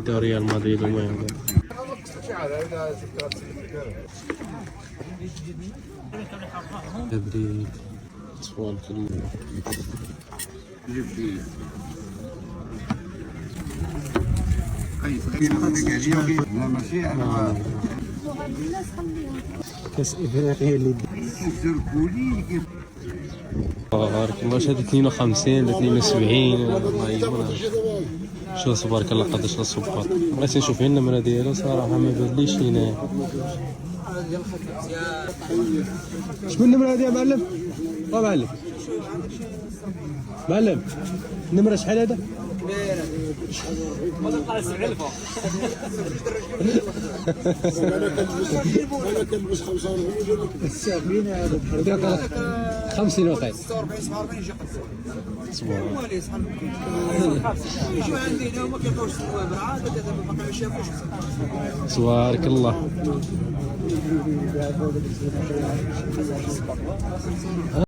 يديو ريال مدريد المهم. تبريد اطفال في كاس افريقيا اللي بارك الله. شاد 52 72 الله يبارك. شوف تبارك الله قداش الصباط. بغيت نشوف النمره ديالو صراحه ما بانليش هنايا. شكون النمره هادي يا معلم؟ معلم معلم النمره شحال هذا؟ ما تطلع 7000 انا كنلبس 45 السابين هذا 50 وقيت 46 47 يجي سبحان الله. هو اللي يصحى شو عندي هنا ما كيبقاوش الصواب عاد باقي ما شافوش تبارك الله.